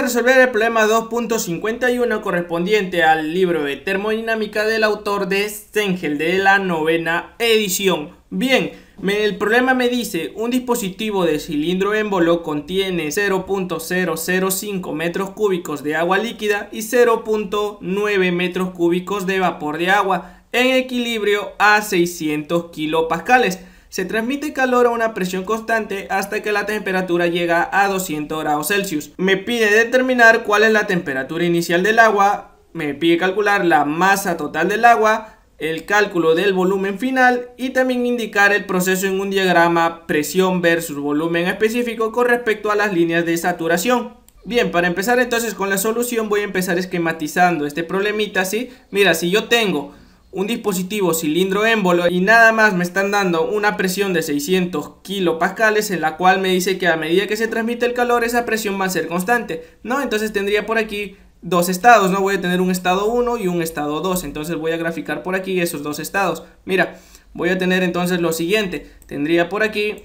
resolver el problema 2.51 correspondiente al libro de termodinámica del autor de Stengel de la 9ª edición. Bien, el problema me dice un dispositivo de cilindro émbolo contiene 0.005 metros cúbicos de agua líquida y 0.9 metros cúbicos de vapor de agua en equilibrio a 600 kilopascales. Se transmite calor a una presión constante hasta que la temperatura llega a 200 grados Celsius. Me pide determinar cuál es la temperatura inicial del agua, me pide calcular la masa total del agua, el cálculo del volumen final y también indicar el proceso en un diagrama presión versus volumen específico con respecto a las líneas de saturación. Bien, para empezar entonces con la solución voy a empezar esquematizando este problemita, ¿sí? Mira, si yo tengo un dispositivo cilindro émbolo y nada más me están dando una presión de 600 kilopascales, en la cual me dice que a medida que se transmite el calor esa presión va a ser constante, ¿no? Entonces tendría por aquí dos estados, ¿no? Voy a tener un estado 1 y un estado 2, entonces voy a graficar por aquí esos dos estados. Mira, voy a tener entonces lo siguiente, tendría por aquí,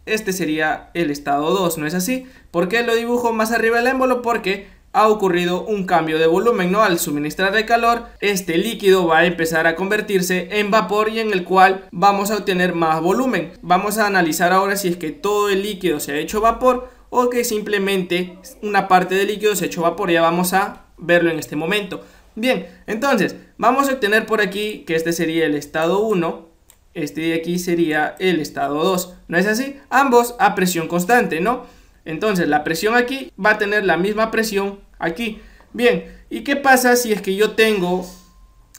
este sería el estado 2, ¿no es así? ¿Por qué lo dibujo más arriba del émbolo? Porque ha ocurrido un cambio de volumen, ¿no? Al suministrar el calor, este líquido va a empezar a convertirse en vapor y en el cual vamos a obtener más volumen. Vamos a analizar ahora si es que todo el líquido se ha hecho vapor o que simplemente una parte del líquido se ha hecho vapor. Ya vamos a verlo en este momento. Bien, entonces vamos a obtener por aquí que este sería el estado 1, este de aquí sería el estado 2, ¿no es así? Ambos a presión constante, ¿no? Entonces la presión aquí va a tener la misma presión aquí. Bien, ¿y qué pasa si es que yo tengo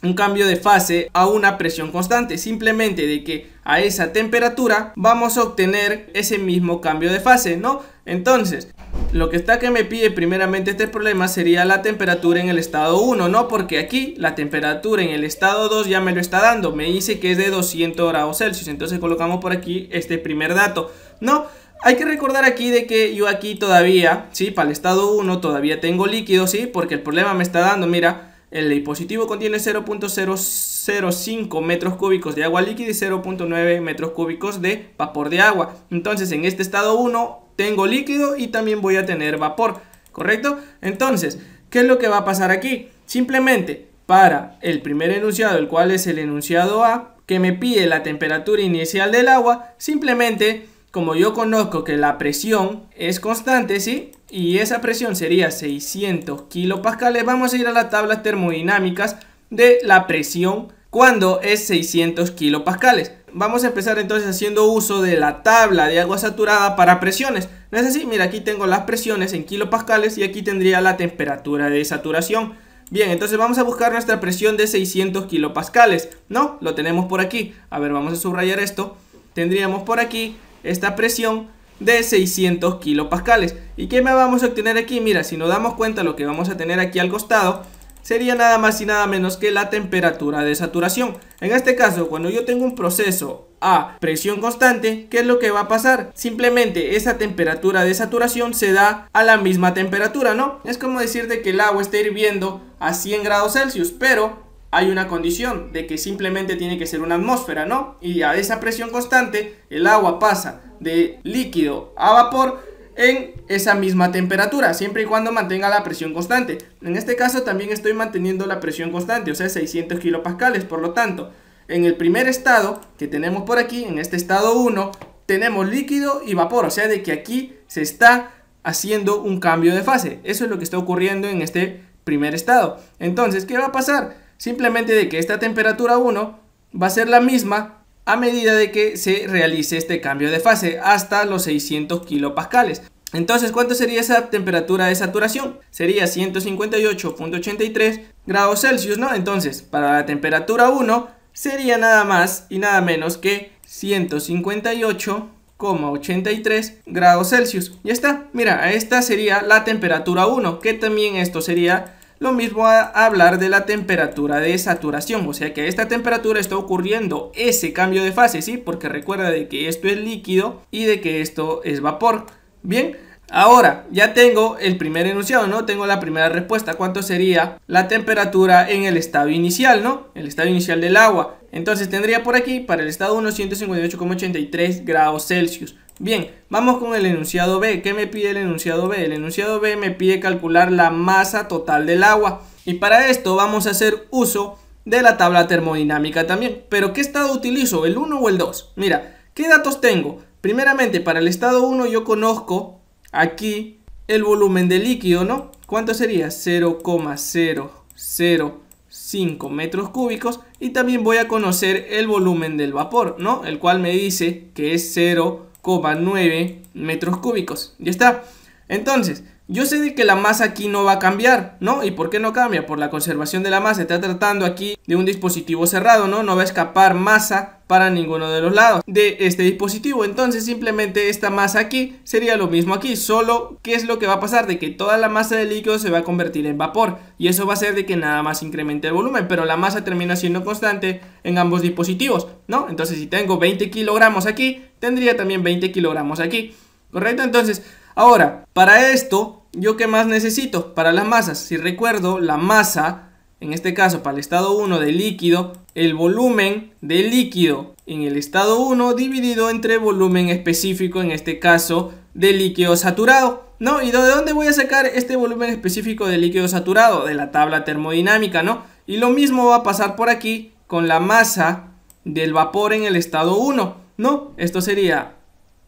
un cambio de fase a una presión constante? Simplemente de que a esa temperatura vamos a obtener ese mismo cambio de fase, ¿no? Entonces, lo que está que me pide primeramente este problema sería la temperatura en el estado 1, ¿no? Porque aquí la temperatura en el estado 2 ya me lo está dando, me dice que es de 200 grados Celsius, entonces colocamos por aquí este primer dato, ¿no? Hay que recordar aquí de que yo aquí todavía, ¿sí? Para el estado 1 todavía tengo líquido, ¿sí? Porque el problema me está dando, mira, el dispositivo contiene 0.005 metros cúbicos de agua líquida y 0.9 metros cúbicos de vapor de agua. Entonces en este estado 1 tengo líquido y también voy a tener vapor, ¿correcto? Entonces, ¿qué es lo que va a pasar aquí? Simplemente para el primer enunciado, el cual es el enunciado A, que me pide la temperatura inicial del agua, simplemente, como yo conozco que la presión es constante, ¿sí? Y esa presión sería 600 kilopascales, vamos a ir a las tablas termodinámicas de la presión cuando es 600 kilopascales. Vamos a empezar entonces haciendo uso de la tabla de agua saturada para presiones. ¿No es así? Mira, aquí tengo las presiones en kilopascales y aquí tendría la temperatura de saturación. Bien, entonces vamos a buscar nuestra presión de 600 kilopascales, ¿no? Lo tenemos por aquí. A ver, vamos a subrayar esto. Tendríamos por aquí esta presión de 600 kilopascales. ¿Y qué me vamos a obtener aquí? Mira, si nos damos cuenta, lo que vamos a tener aquí al costado sería nada más y nada menos que la temperatura de saturación. En este caso, cuando yo tengo un proceso a presión constante, ¿qué es lo que va a pasar? Simplemente esa temperatura de saturación se da a la misma temperatura, ¿no? Es como decir de que el agua está hirviendo a 100 grados Celsius, pero hay una condición de que simplemente tiene que ser una atmósfera, ¿no? Y a esa presión constante el agua pasa de líquido a vapor en esa misma temperatura, siempre y cuando mantenga la presión constante. En este caso también estoy manteniendo la presión constante, o sea 600 kilopascales. Por lo tanto, en el primer estado que tenemos por aquí, en este estado 1, tenemos líquido y vapor, o sea de que aquí se está haciendo un cambio de fase. Eso es lo que está ocurriendo en este primer estado. Entonces, ¿qué va a pasar? Simplemente de que esta temperatura 1 va a ser la misma a medida de que se realice este cambio de fase hasta los 600 kilopascales. Entonces, ¿cuánto sería esa temperatura de saturación? Sería 158.83 grados Celsius, ¿no? Entonces, para la temperatura 1 sería nada más y nada menos que 158,83 grados Celsius. Ya está, mira, esta sería la temperatura 1, que también esto sería lo mismo a hablar de la temperatura de saturación, o sea que a esta temperatura está ocurriendo ese cambio de fase, ¿sí? Porque recuerda de que esto es líquido y de que esto es vapor. Bien, ahora ya tengo el primer enunciado, ¿no? Tengo la primera respuesta. ¿Cuánto sería la temperatura en el estado inicial, ¿no? El estado inicial del agua. Entonces tendría por aquí, para el estado 1, 158,83 grados Celsius. Bien, vamos con el enunciado B. ¿Qué me pide el enunciado B? El enunciado B me pide calcular la masa total del agua. Y para esto vamos a hacer uso de la tabla termodinámica también. ¿Pero qué estado utilizo? ¿El 1 o el 2? Mira, ¿qué datos tengo? Primeramente, para el estado 1 yo conozco aquí el volumen del líquido, ¿no? ¿Cuánto sería? 0,005 metros cúbicos. Y también voy a conocer el volumen del vapor, ¿no? El cual me dice que es 0,9 metros cúbicos. Ya está. Entonces, yo sé de que la masa aquí no va a cambiar, ¿no? ¿Y por qué no cambia? Por la conservación de la masa. Está tratando aquí de un dispositivo cerrado, ¿no? No va a escapar masa para ninguno de los lados de este dispositivo. Entonces simplemente esta masa aquí sería lo mismo aquí. Solo, ¿qué es lo que va a pasar? De que toda la masa del líquido se va a convertir en vapor. Y eso va a hacer de que nada más incremente el volumen. Pero la masa termina siendo constante en ambos dispositivos, ¿no? Entonces si tengo 20 kilogramos aquí, tendría también 20 kilogramos aquí. ¿Correcto? Entonces, ahora, para esto, ¿yo qué más necesito? Para las masas, si recuerdo, la masa, en este caso para el estado 1 del líquido, el volumen del líquido en el estado 1 dividido entre volumen específico, en este caso, del líquido saturado, ¿no? ¿Y de dónde voy a sacar este volumen específico del líquido saturado? De la tabla termodinámica, ¿no? Y lo mismo va a pasar por aquí con la masa del vapor en el estado 1, ¿no? Esto sería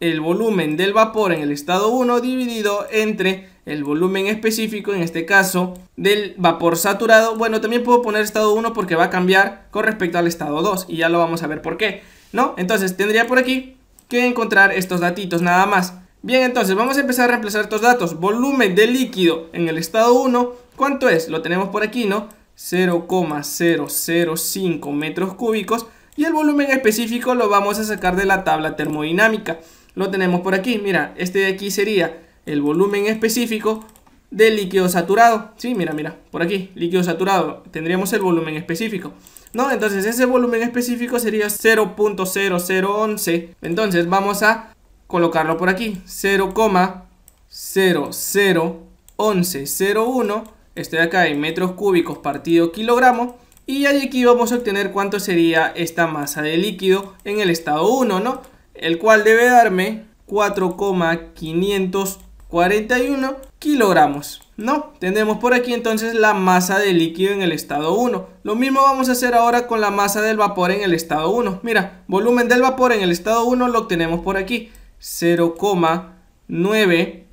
el volumen del vapor en el estado 1 dividido entre el volumen específico, en este caso, del vapor saturado. Bueno, también puedo poner estado 1 porque va a cambiar con respecto al estado 2 y ya lo vamos a ver por qué, ¿no? Entonces tendría por aquí que encontrar estos datitos nada más. Bien, entonces vamos a empezar a reemplazar estos datos. Volumen del líquido en el estado 1, ¿cuánto es? Lo tenemos por aquí, ¿no? 0,005 metros cúbicos. Y el volumen específico lo vamos a sacar de la tabla termodinámica. Lo tenemos por aquí, mira, este de aquí sería el volumen específico del líquido saturado. Sí, mira, por aquí, líquido saturado, tendríamos el volumen específico, ¿no? Entonces ese volumen específico sería 0,0011. Entonces vamos a colocarlo por aquí, 0,001101. Esto de acá en metros cúbicos partido kilogramo. Y aquí vamos a obtener cuánto sería esta masa de líquido en el estado 1, ¿no? El cual debe darme 4,541 kilogramos, ¿no? Tendremos por aquí entonces la masa de líquido en el estado 1. Lo mismo vamos a hacer ahora con la masa del vapor en el estado 1. Mira, volumen del vapor en el estado 1 lo obtenemos por aquí, 0,9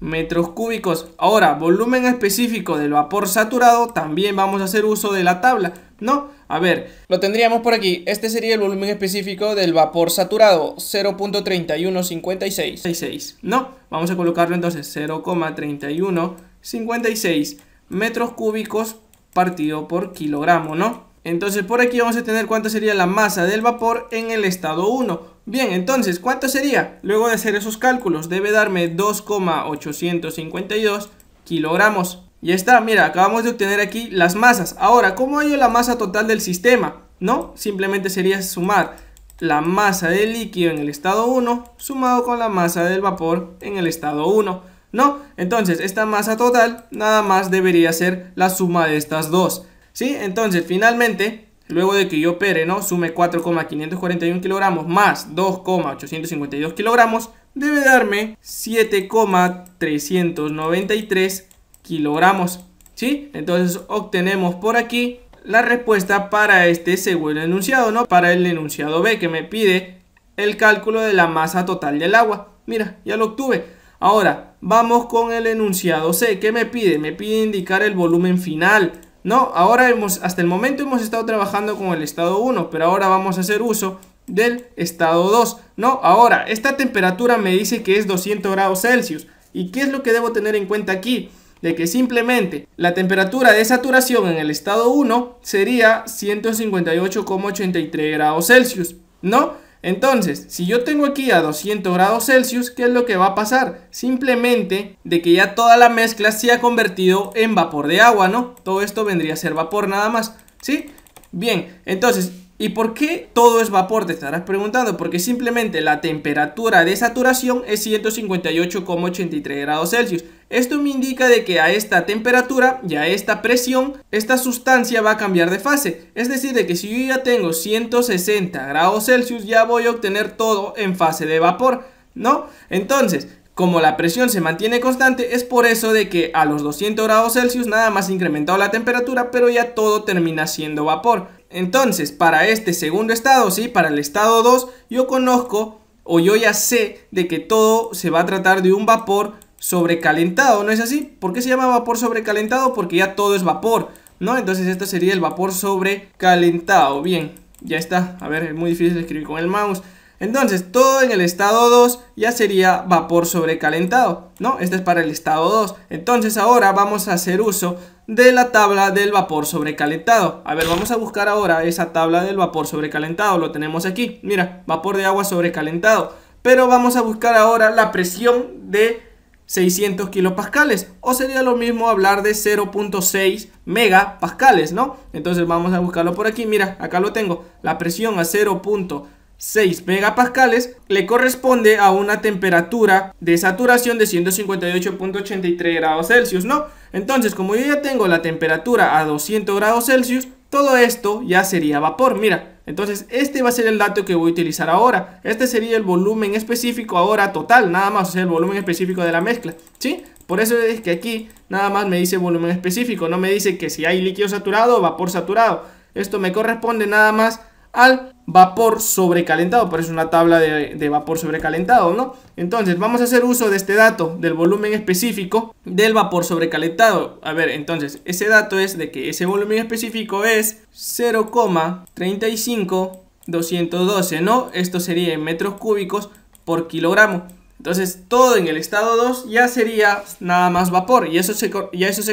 metros cúbicos. Ahora, volumen específico del vapor saturado, también vamos a hacer uso de la tabla, ¿no? A ver, lo tendríamos por aquí. Este sería el volumen específico del vapor saturado, 0,3156, ¿no? Vamos a colocarlo entonces, 0,3156 metros cúbicos partido por kilogramo, ¿no? Entonces por aquí vamos a tener cuánto sería la masa del vapor en el estado 1. Bien, entonces, ¿cuánto sería? Luego de hacer esos cálculos, debe darme 2,852 kilogramos. Ya está, mira, acabamos de obtener aquí las masas. Ahora, ¿cómo hallo la masa total del sistema? ¿No? Simplemente sería sumar la masa del líquido en el estado 1 sumado con la masa del vapor en el estado 1, ¿no? Entonces, esta masa total nada más debería ser la suma de estas dos, ¿sí? Entonces, finalmente, luego de que yo opere, ¿no? Sume 4,541 kilogramos más 2,852 kilogramos, debe darme 7,393 kilogramos, ¿sí? Entonces obtenemos por aquí la respuesta para este segundo enunciado, ¿no? Para el enunciado B, que me pide el cálculo de la masa total del agua. Mira, ya lo obtuve. Ahora, vamos con el enunciado C. ¿Qué me pide? Me pide indicar el volumen final, ¿no? Ahora hasta el momento hemos estado trabajando con el estado 1, pero ahora vamos a hacer uso del estado 2, ¿no? Ahora, esta temperatura me dice que es 200 grados Celsius. ¿Y qué es lo que debo tener en cuenta aquí? De que simplemente la temperatura de saturación en el estado 1 sería 158,83 grados Celsius, ¿no? Entonces, si yo tengo aquí a 200 grados Celsius, ¿qué es lo que va a pasar? Simplemente de que ya toda la mezcla se ha convertido en vapor de agua, ¿no? Todo esto vendría a ser vapor nada más, ¿sí? Bien, entonces, ¿y por qué todo es vapor? Te estarás preguntando. Porque simplemente la temperatura de saturación es 158,83 grados Celsius. Esto me indica de que a esta temperatura y a esta presión, esta sustancia va a cambiar de fase. Es decir, de que si yo ya tengo 160 grados Celsius, ya voy a obtener todo en fase de vapor. ¿no? Entonces, como la presión se mantiene constante, es por eso de que a los 200 grados Celsius nada más ha incrementado la temperatura, pero ya todo termina siendo vapor. Entonces, para este segundo estado, ¿sí? Para el estado 2, yo conozco o yo ya sé de que todo se va a tratar de un vapor sobrecalentado, ¿no es así? ¿Por qué se llama vapor sobrecalentado? Porque ya todo es vapor, ¿no? Entonces esto sería el vapor sobrecalentado. Bien, ya está. A ver, es muy difícil escribir con el mouse. Entonces, todo en el estado 2 ya sería vapor sobrecalentado, ¿no? Este es para el estado 2. Entonces, ahora vamos a hacer uso de la tabla del vapor sobrecalentado. A ver, vamos a buscar ahora esa tabla del vapor sobrecalentado. Lo tenemos aquí. Mira, vapor de agua sobrecalentado. Pero vamos a buscar ahora la presión de 600 kilopascales, o sería lo mismo hablar de 0.6 megapascales, ¿no? Entonces vamos a buscarlo por aquí. Mira, acá lo tengo. La presión a 0.6 megapascales le corresponde a una temperatura de saturación de 158.83 grados Celsius, ¿no? Entonces, como yo ya tengo la temperatura a 200 grados Celsius, todo esto ya sería vapor. Mira, entonces este va a ser el dato que voy a utilizar ahora. Este sería el volumen específico ahora total, nada más, o sea, el volumen específico de la mezcla, ¿sí? Por eso es que aquí nada más me dice volumen específico, no me dice que si hay líquido saturado o vapor saturado. Esto me corresponde nada más al vapor sobrecalentado, por eso es una tabla de vapor sobrecalentado, ¿no? Entonces vamos a hacer uso de este dato del volumen específico del vapor sobrecalentado. A ver, entonces ese dato es de que ese volumen específico es 0,35212, ¿no? Esto sería en metros cúbicos por kilogramo. Entonces todo en el estado 2 ya sería nada más vapor, y eso se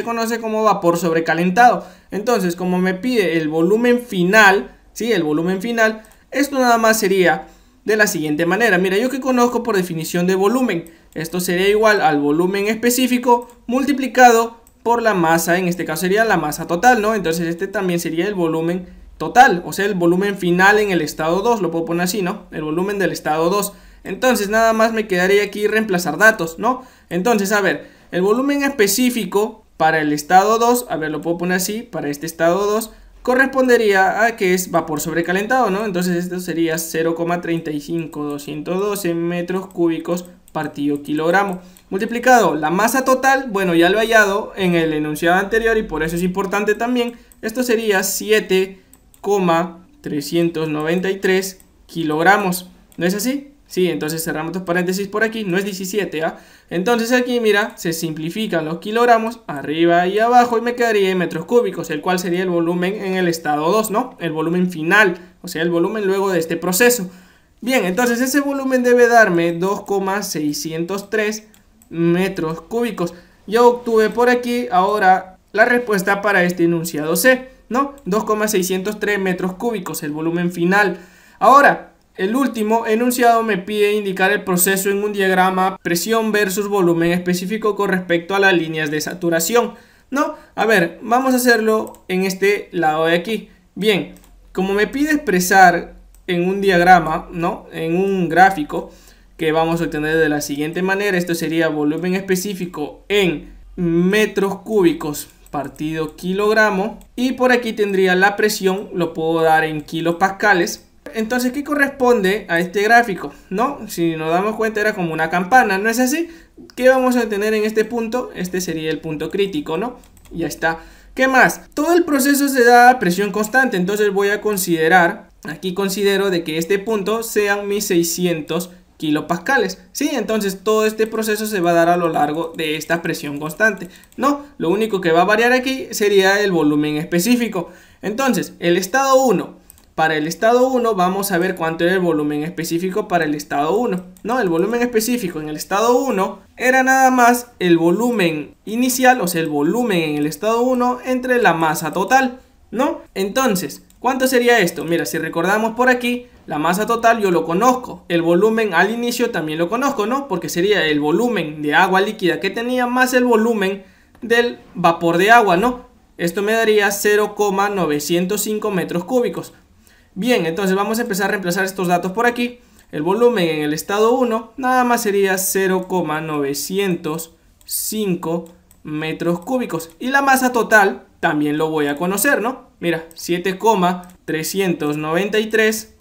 conoce como vapor sobrecalentado. Entonces, como me pide el volumen final, ¿sí? El volumen final, esto nada más sería de la siguiente manera. Mira, yo que conozco por definición de volumen, esto sería igual al volumen específico multiplicado por la masa, en este caso sería la masa total, ¿no? Entonces este también sería el volumen total, o sea, el volumen final en el estado 2, lo puedo poner así, ¿no? El volumen del estado 2. Entonces nada más me quedaría aquí reemplazar datos, ¿no? Entonces, a ver, el volumen específico para el estado 2, a ver, lo puedo poner así, para este estado 2, correspondería a que es vapor sobrecalentado, ¿no? Entonces esto sería 0,35212 metros cúbicos partido kilogramo. Multiplicado la masa total, bueno, ya lo he hallado en el enunciado anterior y por eso es importante también. Esto sería 7,393 kilogramos. ¿No es así? Sí, entonces cerramos dos paréntesis por aquí, no es 17, ¿ah? Entonces aquí, mira, se simplifican los kilogramos arriba y abajo y me quedaría en metros cúbicos, el cual sería el volumen en el estado 2, ¿no? El volumen final, o sea, el volumen luego de este proceso. Bien, entonces ese volumen debe darme 2,603 metros cúbicos. Yo obtuve por aquí ahora la respuesta para este enunciado C, ¿no? 2,603 metros cúbicos, el volumen final. Ahora, el último enunciado me pide indicar el proceso en un diagrama presión versus volumen específico con respecto a las líneas de saturación, ¿no? A ver, vamos a hacerlo en este lado de aquí. Bien, como me pide expresar en un diagrama, ¿no? En un gráfico que vamos a obtener de la siguiente manera. Esto sería volumen específico en metros cúbicos partido kilogramo. Y por aquí tendría la presión, lo puedo dar en kilopascales. Entonces, ¿qué corresponde a este gráfico? ¿No? Si nos damos cuenta era como una campana, ¿no es así? ¿Qué vamos a tener en este punto? Este sería el punto crítico, ¿no? Ya está. ¿Qué más? Todo el proceso se da a presión constante, entonces voy a considerar, aquí considero de que este punto sean mis 600 kilopascales, ¿sí? Entonces todo este proceso se va a dar a lo largo de esta presión constante, ¿no? Lo único que va a variar aquí sería el volumen específico. Entonces, el estado 1. Para el estado 1 vamos a ver cuánto era el volumen específico para el estado 1, ¿no? El volumen específico en el estado 1 era nada más el volumen inicial, o sea, el volumen en el estado 1 entre la masa total, ¿no? Entonces, ¿cuánto sería esto? Mira, si recordamos por aquí, la masa total yo lo conozco, el volumen al inicio también lo conozco, ¿no? Porque sería el volumen de agua líquida que tenía más el volumen del vapor de agua, ¿no? Esto me daría 0,905 metros cúbicos. Bien, entonces vamos a empezar a reemplazar estos datos por aquí. El volumen en el estado 1 nada más sería 0,905 metros cúbicos. Y la masa total también lo voy a conocer, ¿no? Mira, 7,393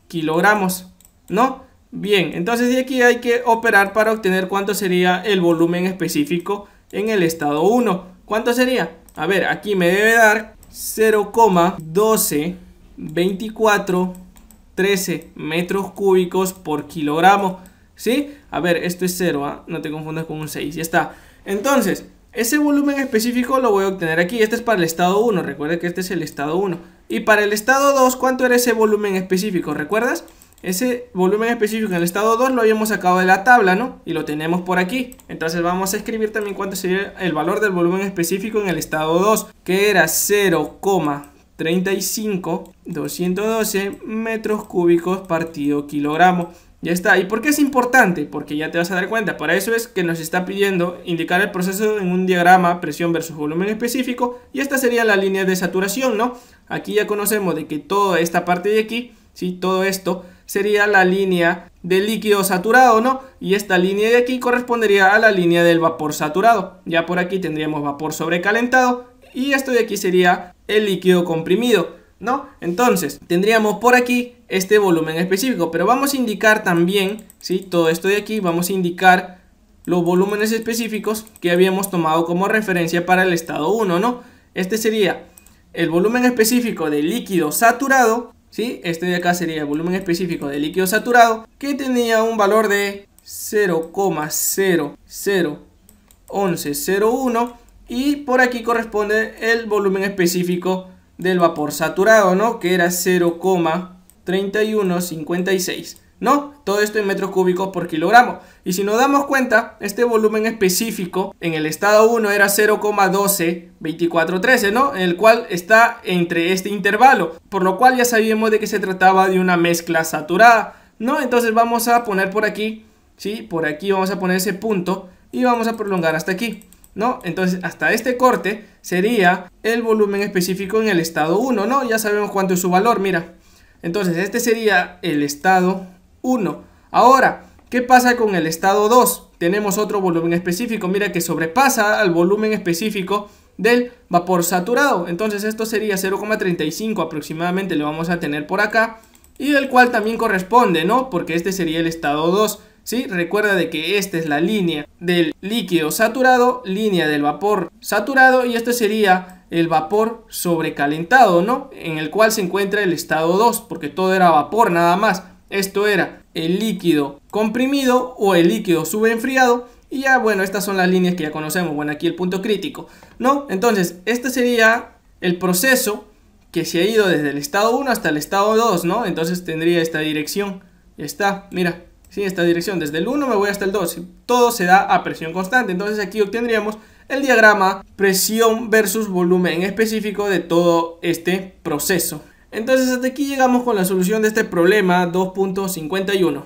kilogramos, ¿no? Bien, entonces de aquí hay que operar para obtener cuánto sería el volumen específico en el estado 1. ¿Cuánto sería? A ver, aquí me debe dar 0,122413 metros cúbicos por kilogramo. ¿Sí? A ver, esto es 0, ¿eh? No te confundas con un 6, ya está. Entonces, ese volumen específico lo voy a obtener aquí. Este es para el estado 1, recuerda que este es el estado 1. Y para el estado 2, ¿cuánto era ese volumen específico? ¿Recuerdas? Ese volumen específico en el estado 2 lo habíamos sacado de la tabla, ¿no? Y lo tenemos por aquí. Entonces vamos a escribir también cuánto sería el valor del volumen específico en el estado 2, que era 0,35212 metros cúbicos partido kilogramo. Ya está. ¿Y por qué es importante? Porque ya te vas a dar cuenta. Para eso es que nos está pidiendo indicar el proceso en un diagrama, presión versus volumen específico. Y esta sería la línea de saturación, ¿no? Aquí ya conocemos de que toda esta parte de aquí, ¿sí? Todo esto sería la línea del líquido saturado, ¿no? Y esta línea de aquí correspondería a la línea del vapor saturado. Ya por aquí tendríamos vapor sobrecalentado y esto de aquí sería el líquido comprimido, ¿no? Entonces tendríamos por aquí este volumen específico, pero vamos a indicar también, ¿sí? Todo esto de aquí, vamos a indicar los volúmenes específicos que habíamos tomado como referencia para el estado 1, ¿no? Este sería el volumen específico del líquido saturado, ¿sí? Este de acá sería el volumen específico del líquido saturado, que tenía un valor de 0,001101, y por aquí corresponde el volumen específico del vapor saturado, ¿no? Que era 0,3156, ¿no? Todo esto en metros cúbicos por kilogramo. Y si nos damos cuenta, este volumen específico en el estado 1 era 0,122413, ¿no? En el cual está entre este intervalo, por lo cual ya sabíamos de que se trataba de una mezcla saturada, ¿no? Entonces vamos a poner por aquí, ¿sí? Por aquí vamos a poner ese punto y vamos a prolongar hasta aquí, ¿no? Entonces hasta este corte sería el volumen específico en el estado 1, ¿no? Ya sabemos cuánto es su valor, mira. Entonces este sería el estado 1. Ahora, ¿qué pasa con el estado 2? Tenemos otro volumen específico, mira, que sobrepasa al volumen específico del vapor saturado. Entonces esto sería 0,35 aproximadamente, lo vamos a tener por acá, y del cual también corresponde, ¿no? Porque este sería el estado 2. ¿Sí? Recuerda de que esta es la línea del líquido saturado, línea del vapor saturado, y este sería el vapor sobrecalentado, ¿no? En el cual se encuentra el estado 2, porque todo era vapor nada más. Esto era el líquido comprimido o el líquido subenfriado, y ya, bueno, estas son las líneas que ya conocemos. Bueno, aquí el punto crítico, ¿no? Entonces, este sería el proceso que se ha ido desde el estado 1 hasta el estado 2, ¿no? Entonces tendría esta dirección. Ya está, mira. Sí, esta dirección, desde el 1 me voy hasta el 2, todo se da a presión constante. Entonces aquí obtendríamos el diagrama presión versus volumen específico de todo este proceso. Entonces hasta aquí llegamos con la solución de este problema 2.51.